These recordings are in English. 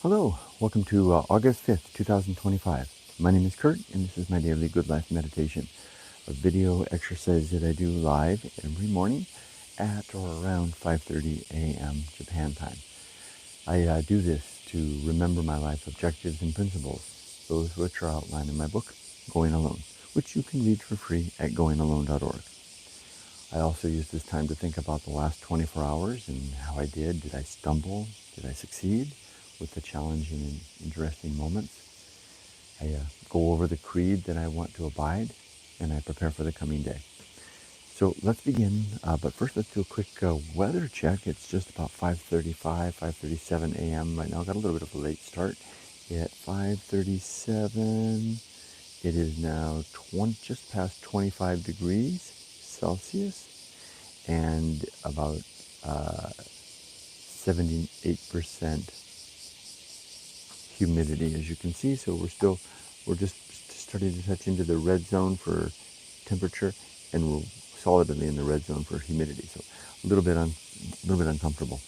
Hello, welcome to August 5th, 2025. My name is Kurt, and this is my daily Good Life meditation, a video exercise that I do live every morning at or around 5:30 a.m. Japan time. I do this to remember my life objectives and principles, those which are outlined in my book, Going Alone, which you can read for free at goingalone.org. I also use this time to think about the last 24 hours and how I did. Did I stumble? Did I succeed with the challenging and interesting moments? I go over the creed that I want to abide, and I prepare for the coming day. So let's begin, but first let's do a quick weather check. It's just about 5:35, 5:37 a.m. right now. Got a little bit of a late start at 5:37. It is now just past 25 degrees Celsius and about 78% humidity, as you can see. So we're just starting to touch into the red zone for temperature, and we're solidly in the red zone for humidity. So a little bit uncomfortable.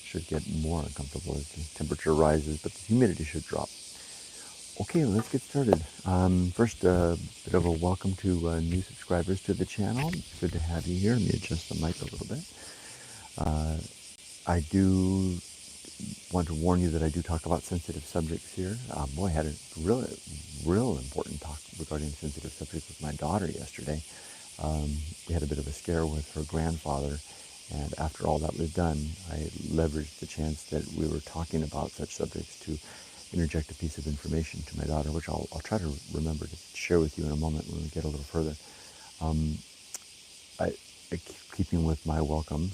Should get more uncomfortable as the temperature rises, but the humidity should drop. Okay, let's get started. First, a bit of a welcome to new subscribers to the channel. Good to have you here. Let me adjust the mic a little bit. I do want to warn you that I do talk about sensitive subjects here. Boy, I had a real important talk regarding sensitive subjects with my daughter yesterday. We had a bit of a scare with her grandfather, and after all that was done, I leveraged the chance that we were talking about such subjects to interject a piece of information to my daughter, which I'll try to remember to share with you in a moment when we get a little further. Keeping with my welcome,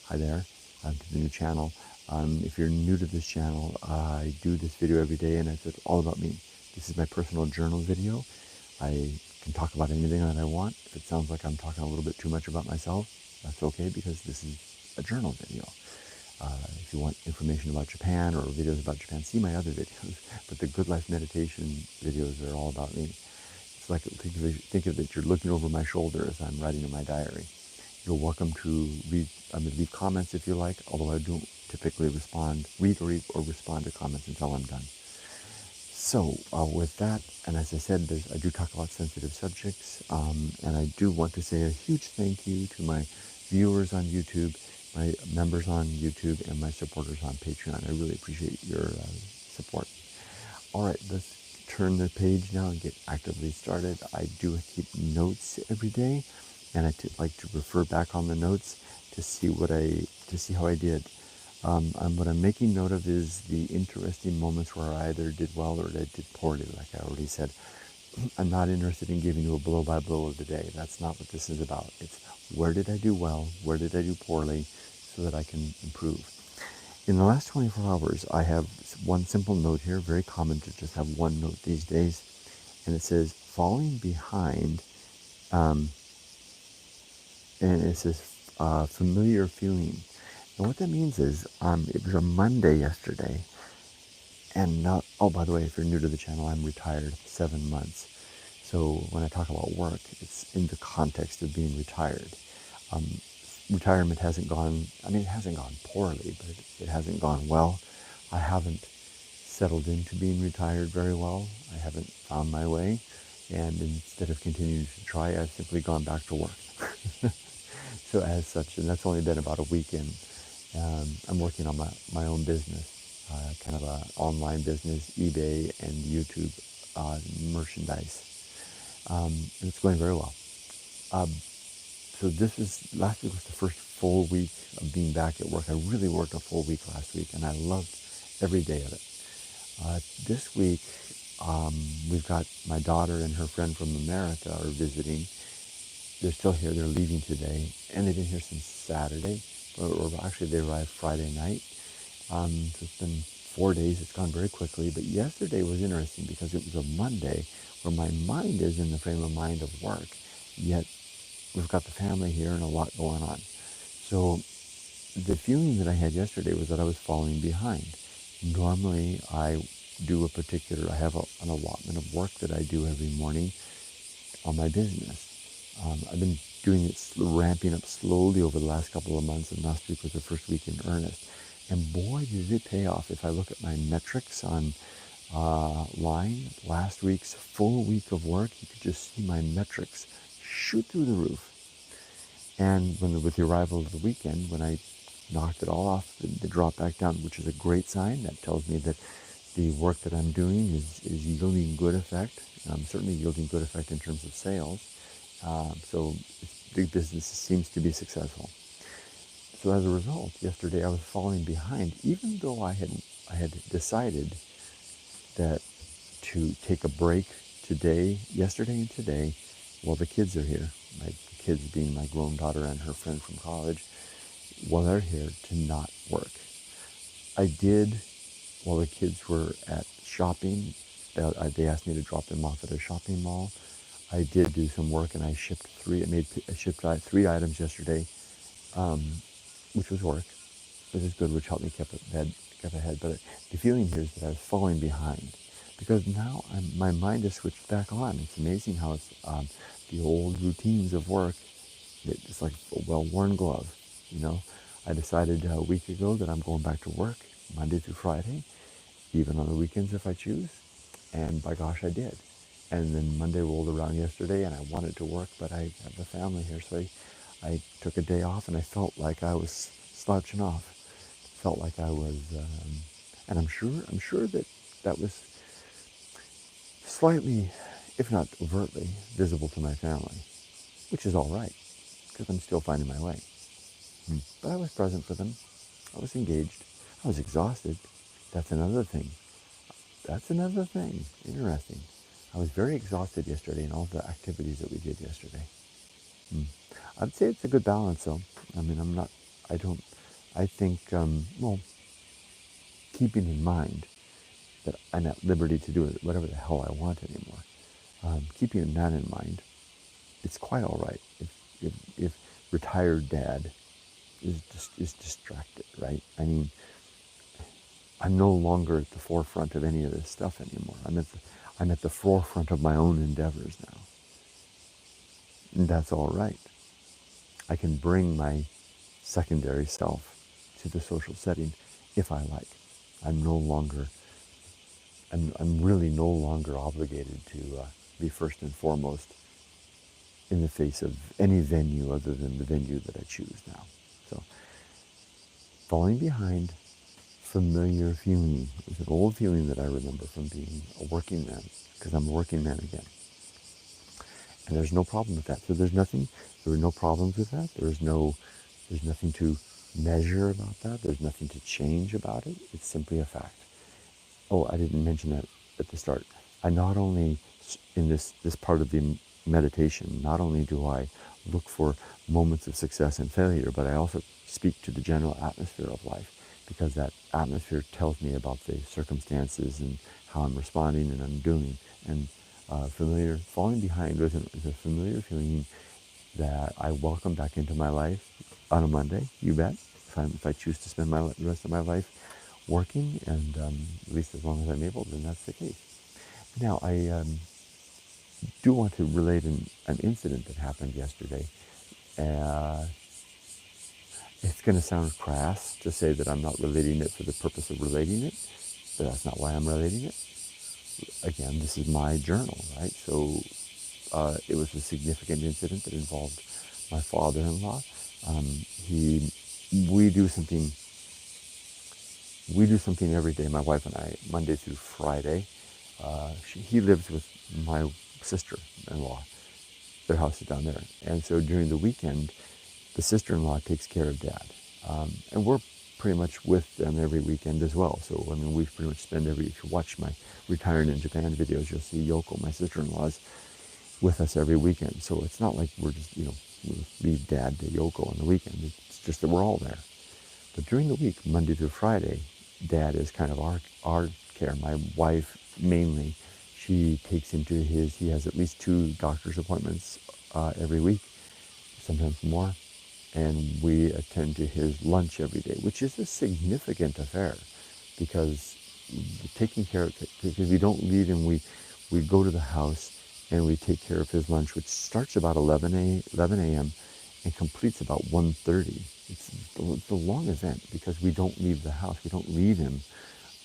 hi there, to the new channel. If you're new to this channel, I do this video every day, and it's all about me. This is my personal journal video. I can talk about anything that I want. If it sounds like I'm talking a little bit too much about myself, that's okay, because this is a journal video. If you want information about Japan or videos about Japan, see my other videos. But the Good Life meditation videos are all about me. It's like, think of it, you're looking over my shoulder as I'm writing in my diary. You're welcome to leave comments if you like, although I don't typically read or respond to comments until I'm done. So with that, and as I said, I do talk about sensitive subjects, and I do want to say a huge thank you to my viewers on YouTube, my members on YouTube, and my supporters on Patreon. I really appreciate your support. All right, let's turn the page now and get actively started. I do keep notes every day, and I like to refer back on the notes to see how I did. What I'm making note of is the interesting moments where I either did well or I did poorly. Like I already said, I'm not interested in giving you a blow-by-blow of the day. That's not what this is about. It's where did I do well, where did I do poorly, so that I can improve. In the last 24 hours, I have one simple note here, very common to just have one note these days, and it says, falling behind, and it says, familiar feeling. And what that means is, it was a Monday yesterday, and oh, by the way, if you're new to the channel, I'm retired 7 months. So when I talk about work, it's in the context of being retired. Retirement hasn't gone poorly, but it hasn't gone well. I haven't settled into being retired very well. I haven't found my way, and instead of continuing to try, I've simply gone back to work. So as such, and that's only been about a weekend, I'm working on my own business, kind of an online business, eBay and YouTube merchandise. And it's going very well. So last week was the first full week of being back at work. I really worked a full week last week, and I loved every day of it. This week, we've got my daughter and her friend from America are visiting. They're still here. They're leaving today, and they've been here since Saturday, or actually they arrived Friday night. So it's been 4 days. It's gone very quickly, but yesterday was interesting because it was a Monday where my mind is in the frame of mind of work, yet we've got the family here and a lot going on. So the feeling that I had yesterday was that I was falling behind. Normally I have an allotment of work that I do every morning on my business. I've been doing it, ramping up slowly over the last couple of months, and last week was the first week in earnest. And boy, did it pay off. If I look at my metrics on line, last week's full week of work, you could just see my metrics shoot through the roof. And with the arrival of the weekend, when I knocked it all off, they dropped back down, which is a great sign. That tells me that the work that I'm doing is yielding good effect. Certainly yielding good effect in terms of sales. So big business seems to be successful. So as a result, yesterday I was falling behind, even though I had decided that to take a break yesterday and today, while the kids are here. My kids being my grown daughter and her friend from college, while they're here, to not work. I did, while the kids were at shopping, they asked me to drop them off at a shopping mall. I did do some work, and I shipped three items yesterday, which was work, which is good, which helped me keep ahead. But the feeling here is that I was falling behind, because now my mind has switched back on. It's amazing how it's the old routines of work. It's like a well-worn glove, you know. I decided a week ago that I'm going back to work Monday through Friday, even on the weekends if I choose, and by gosh, I did. And then Monday rolled around yesterday, and I wanted to work, but I have a family here, so I took a day off, and I felt like I was slouching off. Felt like I was, and I'm sure that was slightly, if not overtly, visible to my family, which is all right, because I'm still finding my way. But I was present for them. I was engaged. I was exhausted. That's another thing. Interesting. I was very exhausted yesterday in all the activities that we did yesterday. I'd say it's a good balance, though. I mean, I think, keeping in mind that I'm at liberty to do whatever the hell I want anymore. Keeping that in mind, it's quite all right if retired dad is distracted, right? I mean, I'm no longer at the forefront of any of this stuff anymore. I'm at the forefront of my own endeavors now. And that's all right. I can bring my secondary self to the social setting if I like. I'm really no longer obligated to be first and foremost in the face of any venue other than the venue that I choose now. So, falling behind, familiar feeling. It's an old feeling that I remember from being a working man, because I'm a working man again. And there's no problem with that. So there were no problems with that. There's nothing to measure about that. There's nothing to change about it. It's simply a fact. Oh, I didn't mention that at the start. I not only, in this part of the meditation, not only do I look for moments of success and failure, but I also speak to the general atmosphere of life, because that atmosphere tells me about the circumstances and how I'm responding and I'm doing. And falling behind is a familiar feeling that I welcome back into my life on a Monday, you bet, if I choose to spend the rest of my life working, and at least as long as I'm able, then that's the case. Now, I do want to relate an incident that happened yesterday. It's going to sound crass to say that I'm not relating it for the purpose of relating it, but that's not why I'm relating it. Again, this is my journal, right? So it was a significant incident that involved my father-in-law. We do something every day, my wife and I, Monday through Friday. He lives with my sister-in-law. Their house is down there. And so during the weekend, the sister-in-law takes care of Dad. And we're pretty much with them every weekend as well. So, I mean, we pretty much if you watch my Retiring in Japan videos, you'll see Yoko, my sister-in-law's, with us every weekend. So it's not like we're just, we leave Dad to Yoko on the weekend. It's just that we're all there. But during the week, Monday through Friday, Dad is kind of our care. My wife, mainly, she takes him to he has at least 2 doctor's appointments every week, sometimes more. And we attend to his lunch every day, which is a significant affair, because taking care of it, because we don't leave him, we go to the house and we take care of his lunch, which starts about 11 a.m. and completes about 1:30. It's the long event because we don't leave the house. We don't leave him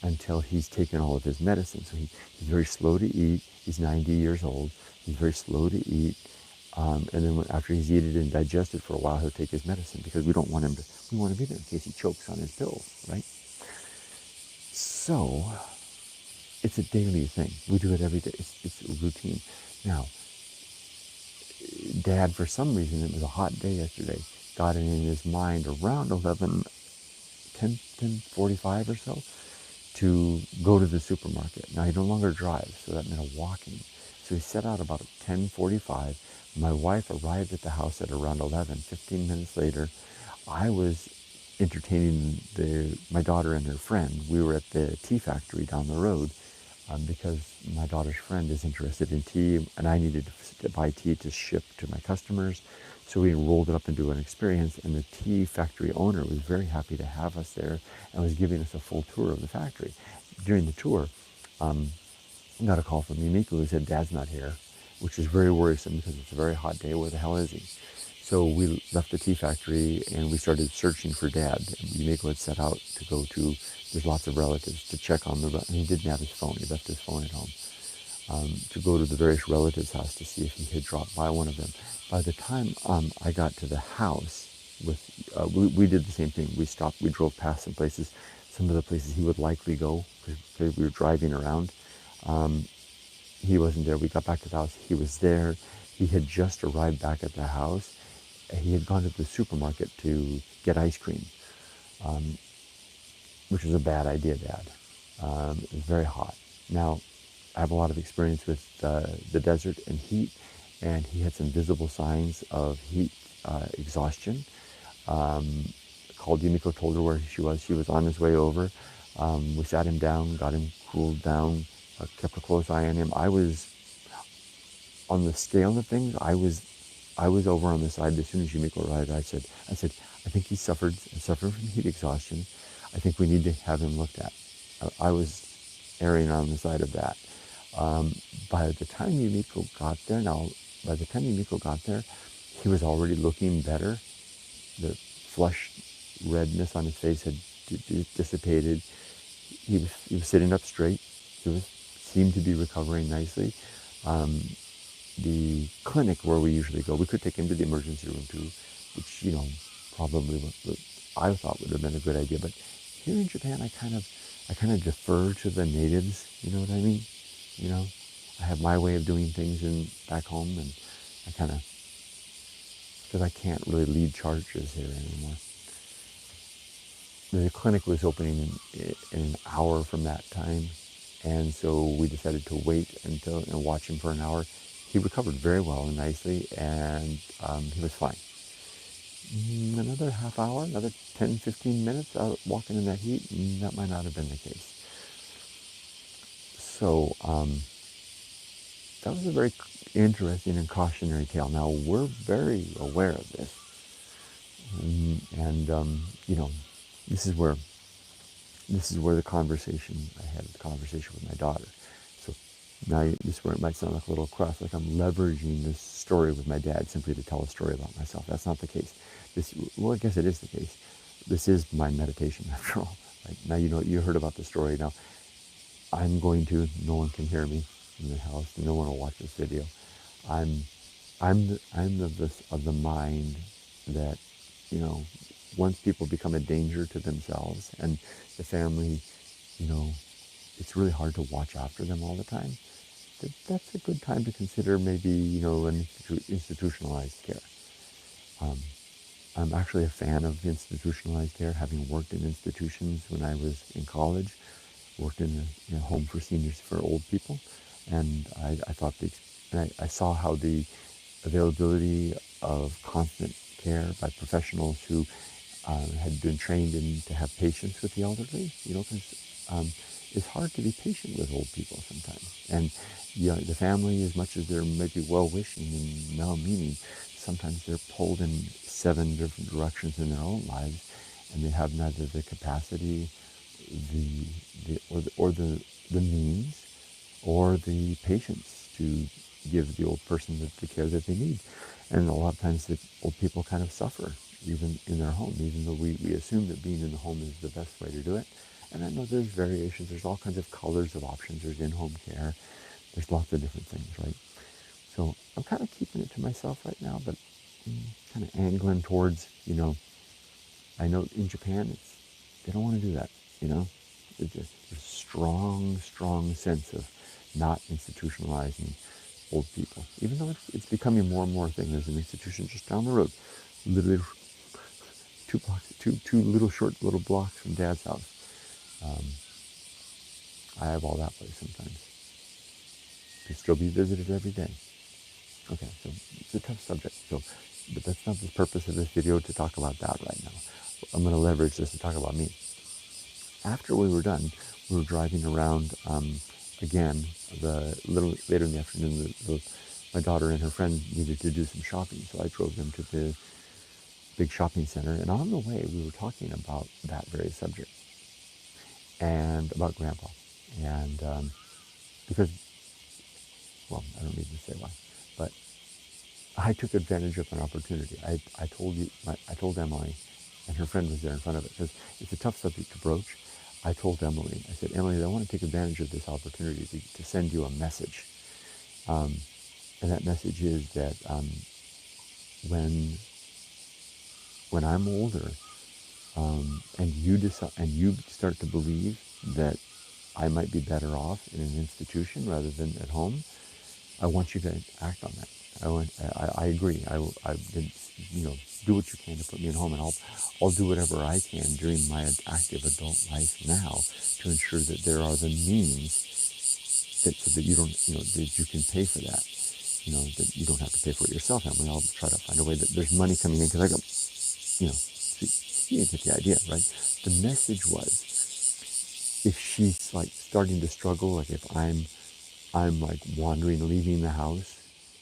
until he's taken all of his medicine. So he's very slow to eat. He's 90 years old. He's very slow to eat. And then after he's eaten and digested for a while, he'll take his medicine because we don't want him to, we want to be there in case he chokes on his pills, right? So it's a daily thing. We do it every day. It's a routine. Now, Dad, for some reason, it was a hot day yesterday, got it in his mind around 10:45 or so, to go to the supermarket. Now he no longer drives, so that meant walking. So he set out about 10:45. My wife arrived at the house at around 11. 15 minutes later, I was entertaining my daughter and her friend. We were at the tea factory down the road because my daughter's friend is interested in tea, and I needed to buy tea to ship to my customers. So we rolled it up into an experience, and the tea factory owner was very happy to have us there and was giving us a full tour of the factory. During the tour, I got a call from Yumiko who said, Dad's not here, which is very worrisome because it's a very hot day. Where the hell is he? So we left the tea factory and we started searching for Dad. Yumiko had set out to go to, there's lots of relatives, to check on and he didn't have his phone. He left his phone at home. To go to the various relatives' house to see if he had dropped by one of them. By the time I got to the house, we did the same thing. We stopped, we drove past some places, some of the places he would likely go, because we were driving around. He wasn't there. We got back to the house. He was there. He had just arrived back at the house. He had gone to the supermarket to get ice cream, which was a bad idea, Dad. It was very hot. Now, I have a lot of experience with the desert and heat, and he had some visible signs of heat exhaustion. Called Yumiko, told her where she was. She was on his way over. We sat him down, got him cooled down, kept a close eye on him. I was, on the scale of things, I was over on the side. As soon as Yumiko arrived, I said, I think he suffered from heat exhaustion. I think we need to have him looked at. I was erring on the side of that. By the time Yumiko got there, he was already looking better. The flush redness on his face had dissipated. He was sitting up straight. He seemed to be recovering nicely. The clinic where we usually go, we could take him to the emergency room too, which, probably I thought would have been a good idea. But here in Japan, I kind of defer to the natives. You know what I mean? I have my way of doing things back home, and I kind of, because I can't really lead charges here anymore. The clinic was opening in an hour from that time, and so we decided to wait until and watch him for an hour. He recovered very well and nicely, and he was fine. Another half hour, another 10, 15 minutes out walking in that heat, and that might not have been the case. So that was a very interesting and cautionary tale. Now, we're very aware of this. And this is where the conversation, I had a conversation with my daughter. So now this is where it might sound like a little cross, like I'm leveraging this story with my dad simply to tell a story about myself. That's not the case. Well, I guess it is the case. This is my meditation after all. Right? Now, you heard about the story. Now, no one can hear me in the house. No one will watch this video. I'm of the mind that, once people become a danger to themselves and the family, it's really hard to watch after them all the time. That's a good time to consider maybe, an institutionalized care. I'm actually a fan of institutionalized care, having worked in institutions when I was in college, worked in a home for seniors, for old people, and I thought I saw how the availability of constant care by professionals who had been trained to have patience with the elderly, because it's hard to be patient with old people sometimes. And the family, as much as they're maybe well-wishing and well-meaning, sometimes they're pulled in 7 different directions in their own lives, and they have neither the capacity, the means, or the patience to give the old person the care that they need. And a lot of times the old people kind of suffer even in their home, even though we assume that being in the home is the best way to do it. And I know there's variations, there's all kinds of colors of options, there's in-home care, there's lots of different things, right? So I'm kind of keeping it to myself right now, but kind of angling towards, I know in Japan, they don't want to do that, there's a strong sense of not institutionalizing old people, even though it's becoming more and more a thing. There's an institution just down the road, literally two little blocks from Dad's house. I eyeball that place sometimes. Can still be visited every day. Okay, so it's a tough subject. But that's not the purpose of this video, to talk about that right now. I'm going to leverage this to talk about me. After we were done, we were driving around again. The little later in the afternoon, my daughter and her friend needed to do some shopping, so I drove them to the big shopping center. And on the way, we were talking about that very subject and about Grandpa. And because, well, I don't need to say why, but I took advantage of an opportunity. I told Emily, and her friend was there in front of it, because it's a tough subject to broach. I told Emily, I said, Emily, I want to take advantage of this opportunity to send you a message. And that message is that when I'm older, and you start to believe that I might be better off in an institution rather than at home, I want you to act on that. I agree. I do what you can to put me at home, and I'll do whatever I can during my active adult life now to ensure that there are the means so that you don't, that you can pay for that. That you don't have to pay for it yourself, Emily. I'll try to find a way that there's money coming in, because I go, you get the idea, right? The message was, if she's like starting to struggle, like if I'm like wandering, leaving the house,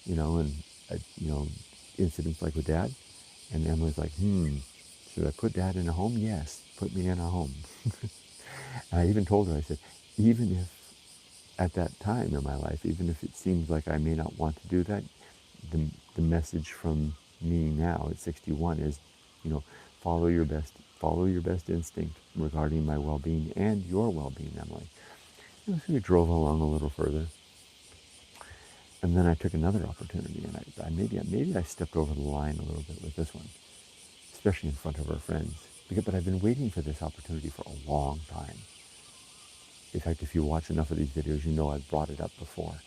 and incidents like with Dad, and Emily's like, should I put Dad in a home? Yes, put me in a home. And I even told her, I said, even if at that time in my life, even if it seems like I may not want to do that, the message from me now at 61 is, follow your best instinct regarding my well-being and your well-being, Emily. So we drove along a little further, and then I took another opportunity, and I maybe I stepped over the line a little bit with this one, especially in front of her friends. But I've been waiting for this opportunity for a long time. In fact, if you watch enough of these videos, you know I've brought it up before.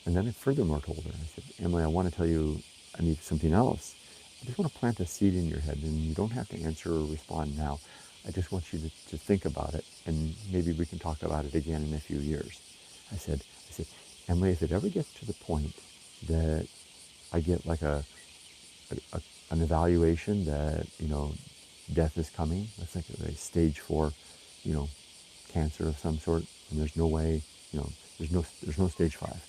And then I furthermore told her, I said, Emily, I want to tell you I need something else. I just want to plant a seed in your head, and you don't have to answer or respond now. I just want you to think about it, and maybe we can talk about it again in a few years. I said, Emily, if it ever gets to the point that I get like an evaluation that, death is coming, let's like a stage 4, cancer of some sort, and there's no way, there's no stage 5.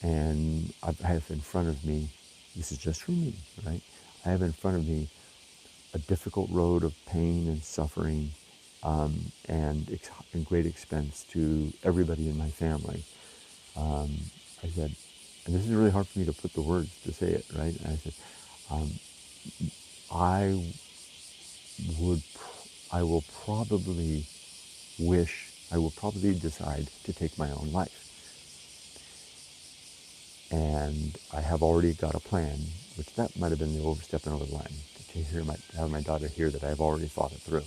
And I have in front of me, this is just for me, right? I have in front of me a difficult road of pain and suffering, and great expense to everybody in my family. I said, and this is really hard for me to put the words to say it, right? And I said, I will probably decide to take my own life. And I have already got a plan, which that might have been the stepping over the line, to have my daughter hear that I've already thought it through.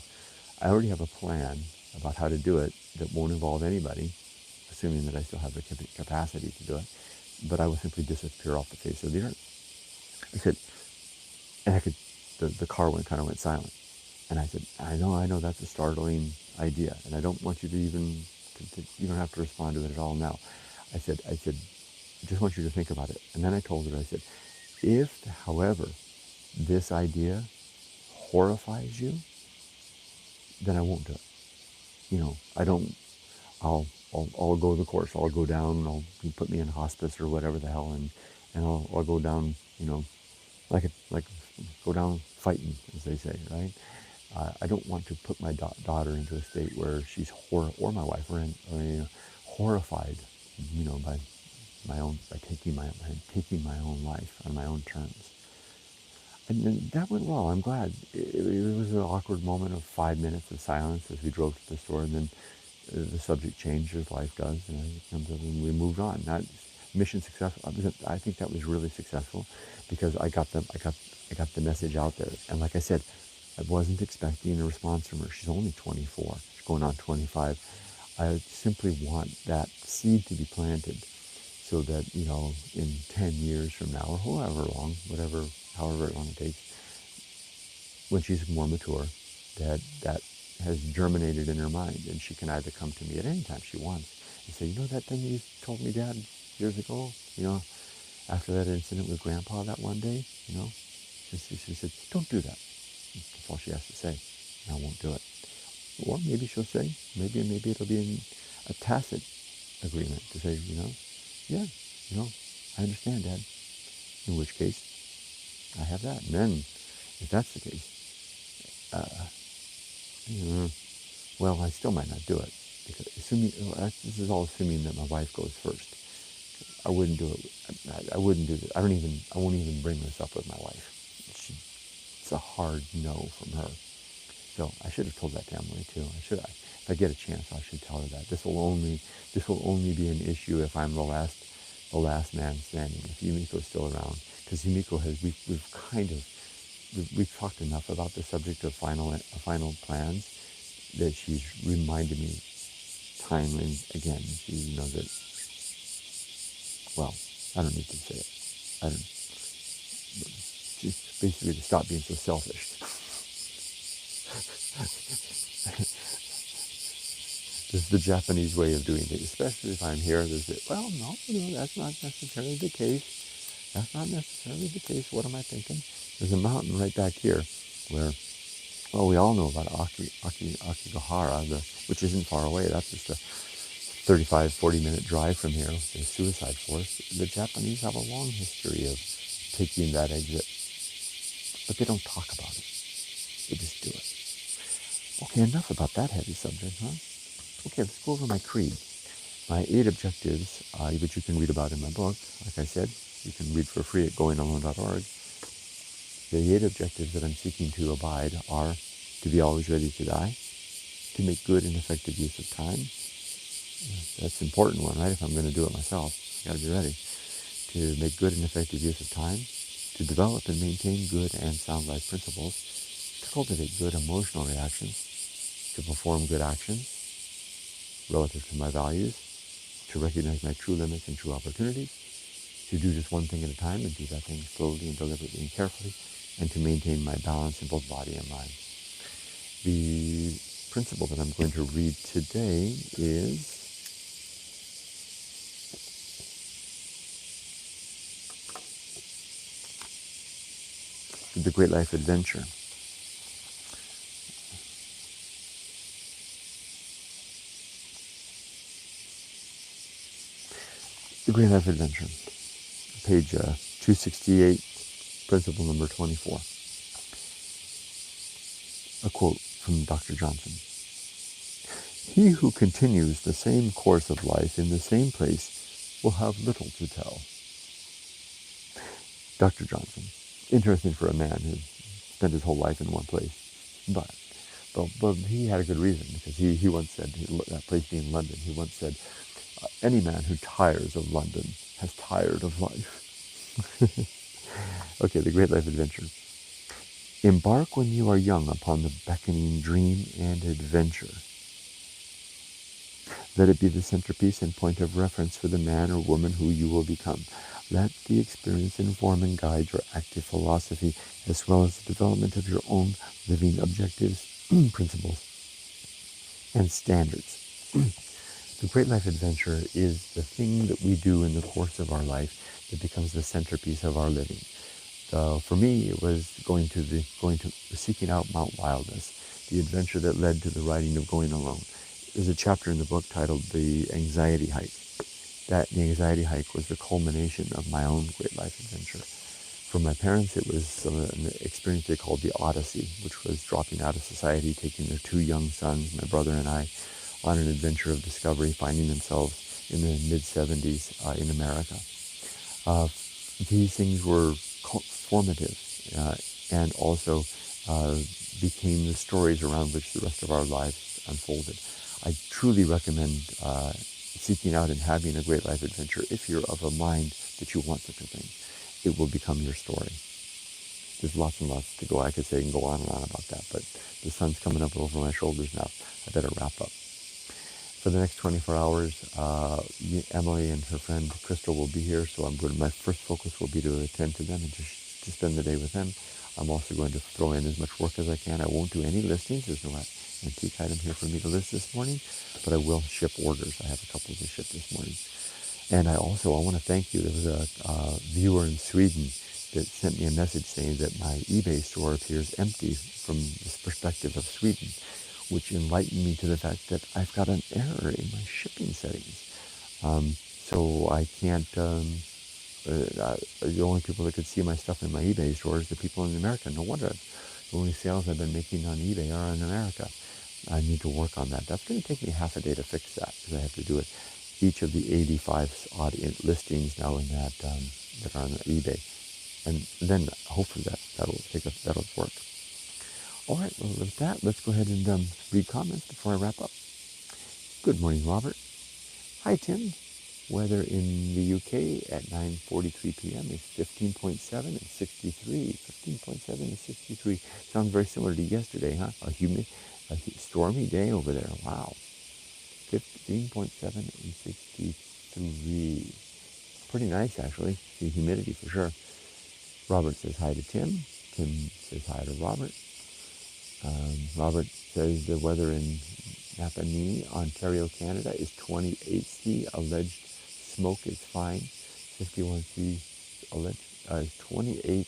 I already have a plan about how to do it that won't involve anybody, assuming that I still have the capacity to do it, but I will simply disappear off the face of the earth. I said, and the car kind of went silent. And I said, I know that's a startling idea, and I don't want you to you don't have to respond to it at all now. I said, I just want you to think about it. And then I told her, I said, if, however, this idea horrifies you, then I won't do it. I'll go the course. I'll go down, you put me in hospice or whatever the hell, and I'll go down, like go down fighting, as they say, right? I don't want to put my daughter into a state where she's or my wife are horrified, by taking my own life on my own terms. And then that went well. I'm glad. It was an awkward moment of 5 minutes of silence as we drove to the store, and then the subject changed as life does, and it comes up, and we moved on. Not mission successful. I think that was really successful because I got the message out there. And like I said, I wasn't expecting a response from her. She's only 24. She's going on 25. I simply want that seed to be planted so that, in 10 years from now, or however long, however long it takes, when she's more mature, that has germinated in her mind, and she can either come to me at any time she wants and say, that thing you told me, Dad, years ago, after that incident with Grandpa that one day, she said, don't do that. That's all she has to say, and I won't do it. Or maybe she'll say, maybe it'll be in a tacit agreement to say, yeah, I understand, Dad. In which case, I have that. And then, if that's the case, well, I still might not do it. Because this is all assuming that my wife goes first. I wouldn't do it. I wouldn't do this. I won't even bring this up with my wife. It's a hard no from her. So I should have told that to Emily too. If I get a chance, I should tell her that. This will only be an issue if I'm the last man standing. If Yumiko's still around, because Yumiko we've talked enough about the subject of final plans that she's reminded me time and again. She knows that. Well, I don't need to say it. I don't. She's basically to stop being so selfish. This is the Japanese way of doing it, especially if I'm here. Well, no, that's not necessarily the case. That's not necessarily the case. What am I thinking? There's a mountain right back here where, well, we all know about Akigahara, which isn't far away. That's just a 35, 40-minute drive from here, the suicide forest. The Japanese have a long history of taking that exit, but they don't talk about it. They just do it. Okay, enough about that heavy subject, huh? Okay, let's go over my creed. My 8 objectives, which you can read about in my book. Like I said, you can read for free at goingalone.org. The 8 objectives that I'm seeking to abide are to be always ready to die, to make good and effective use of time. That's an important one, right? If I'm going to do it myself, I've got to be ready. To make good and effective use of time, to develop and maintain good and sound life principles, to cultivate good emotional reactions, to perform good actions relative to my values, to recognize my true limits and true opportunities, to do just one thing at a time and do that thing slowly and deliberately and carefully, and to maintain my balance in both body and mind. The principle that I'm going to read today is the Great Life Adventure. The Great Life Adventure, page 268, principle number 24. A quote from Dr. Johnson. He who continues the same course of life in the same place will have little to tell. Dr. Johnson. Interesting for a man who spent his whole life in one place. But he had a good reason, because he once said, that place being London, he once said, any man who tires of London has tired of life. Okay, the Great Life Adventure. Embark when you are young upon the beckoning dream and adventure. Let it be the centerpiece and point of reference for the man or woman who you will become. Let the experience inform and guide your active philosophy, as well as the development of your own living objectives, principles, and standards. The Great Life Adventure is the thing that we do in the course of our life that becomes the centerpiece of our living. For me, it was seeking out Mount Wildness, the adventure that led to the writing of Going Alone. There's a chapter in the book titled The Anxiety Hike. The Anxiety Hike was the culmination of my own Great Life Adventure. For my parents, it was an experience they called the Odyssey, which was dropping out of society, taking their 2 young sons, my brother and I, on an adventure of discovery, finding themselves in the mid-70s in America. These things were formative and also became the stories around which the rest of our lives unfolded. I truly recommend seeking out and having a great life adventure if you're of a mind that you want such a thing. It will become your story. There's lots and lots to go. I could say and go on and on about that, but the sun's coming up over my shoulders now. I better wrap up. For the next 24 hours, Emily and her friend Crystal will be here, so my first focus will be to attend to them and just to spend the day with them. I'm also going to throw in as much work as I can. I won't do any listings. There's no antique item here for me to list this morning, but I will ship orders. I have a couple to ship this morning. And I want to thank you. There was a viewer in Sweden that sent me a message saying that my eBay store appears empty from this perspective of Sweden, which enlightened me to the fact that I've got an error in my shipping settings. So I can't, the only people that could see my stuff in my eBay store is the people in America. No wonder the only sales I've been making on eBay are in America. I need to work on that. That's going to take me half a day to fix that because I have to do it. Each of the 85 odd listings now in that that are on eBay, and then hopefully that'll work. All right, well with that, let's go ahead and read comments before I wrap up. Good morning, Robert. Hi, Tim. Weather in the UK at 9:43 p.m. is 15.7 and 63. 15.7 and 63. Sounds very similar to yesterday, huh? A stormy day over there. Wow. 15.7 and 63. Pretty nice, actually. The humidity for sure. Robert says hi to Tim. Tim says hi to Robert. Robert says the weather in Napanee, Ontario, Canada is 28C. Alleged smoke is fine. 51C alleged is 28.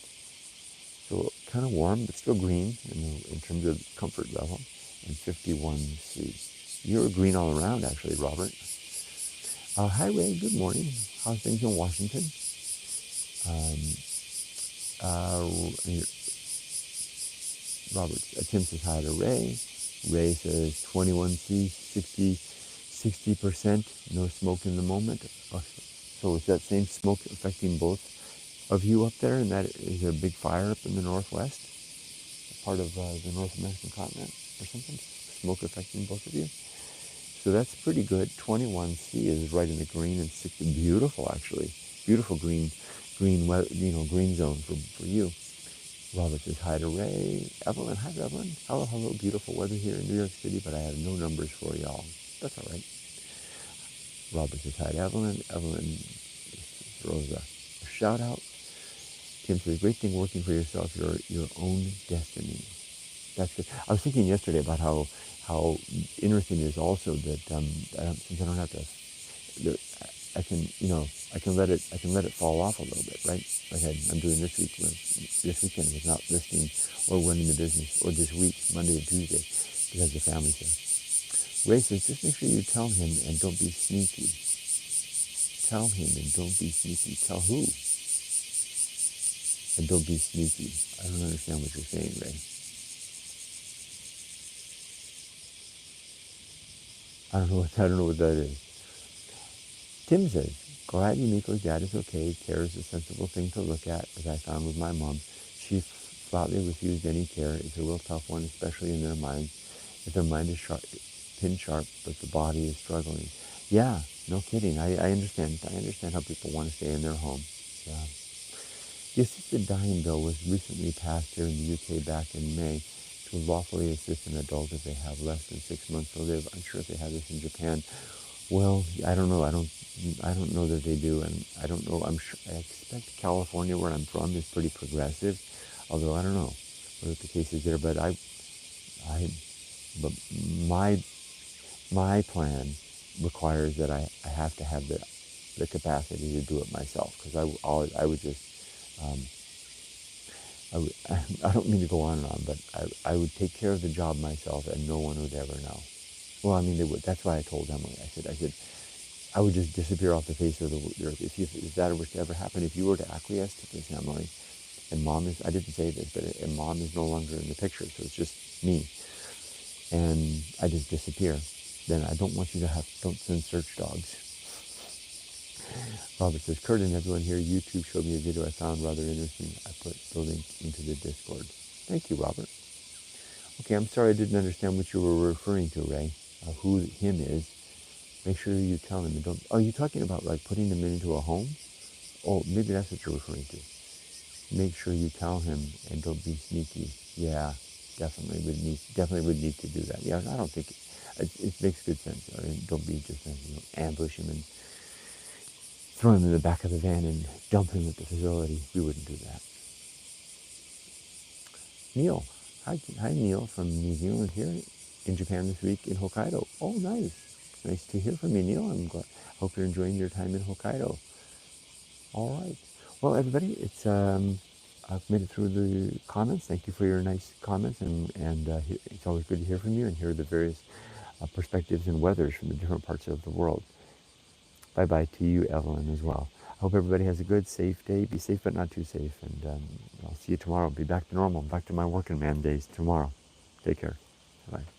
So kind of warm, but still green in terms of comfort level. And 51C. You're green all around, actually, Robert. Hi, Ray. Good morning. How's things in Washington? Robert, Tim says hi to Ray. Ray says 21C, 60%, no smoke in the moment. So is that same smoke affecting both of you up there? And that is there a big fire up in the northwest, part of the North American continent or something? Smoke affecting both of you? So that's pretty good. 21C is right in the green and 60. Beautiful, actually. Beautiful green zone for you. Robert says hi to Ray. Evelyn, hi Evelyn. Hello, beautiful weather here in New York City, but I have no numbers for y'all. That's all right. Robert says hi to Evelyn. Evelyn throws a shout out. Tim says, great thing working for yourself, your own destiny. That's good. I was thinking yesterday about how interesting it is also that since I don't have to, I can let it fall off a little bit, right? Like I'm doing this weekend with not listing or running the business, or this week, Monday and Tuesday, because the family's there. Ray says, just make sure you tell him and don't be sneaky. Tell him and don't be sneaky. Tell who? And don't be sneaky. I don't understand what you're saying, Ray. I don't know what that is. Tim says, glad Yumiko's dad is okay. Care is a sensible thing to look at, as I found with my mom. She flatly refused any care. It's a real tough one, especially in their minds. If their mind is pin sharp, but the body is struggling. Yeah, no kidding. I understand. I understand how people want to stay in their home. Yeah. The assisted dying bill was recently passed here in the UK back in May to lawfully assist an adult if they have less than 6 months to live. I'm sure if they have this in Japan. Well, I don't know. I don't know that they do, and I don't know. I expect California, where I'm from, is pretty progressive. Although I don't know what the case is there. But but my plan requires that I have to have the capacity to do it myself, because I would just I don't mean to go on and on, but I would take care of the job myself, and no one would ever know. Well, I mean, they would. That's why I told Emily. I said, I would just disappear off the face of the earth. If that were to ever happen, if you were to acquiesce to this, Emily, and Mom is, I didn't say this, but and Mom is no longer in the picture, so it's just me, and I just disappear, then I don't want you to don't send search dogs. Robert says, Kurt and everyone here, YouTube showed me a video I found rather interesting. I put the link into the Discord. Thank you, Robert. Okay, I'm sorry I didn't understand what you were referring to, Ray. Who him is. Make sure you tell him. And don't. Are you talking about like putting them into a home? Oh, maybe that's what you're referring to. Make sure you tell him and don't be sneaky. Yeah, definitely would need to do that. Yeah, I don't think it makes good sense. Don't be just ambush him and throw him in the back of the van and dump him at the facility. We wouldn't do that. Neil, hi Neil from New Zealand here in Japan this week in Hokkaido. Oh, nice. Nice to hear from you, Neil. I'm glad. Hope you're enjoying your time in Hokkaido. All right. Well, everybody, I've made it through the comments. Thank you for your nice comments, and it's always good to hear from you and hear the various perspectives and weathers from the different parts of the world. Bye-bye to you, Evelyn, as well. I hope everybody has a good, safe day. Be safe, but not too safe. And I'll see you tomorrow. Be back to normal. Back to my working man days tomorrow. Take care. Bye.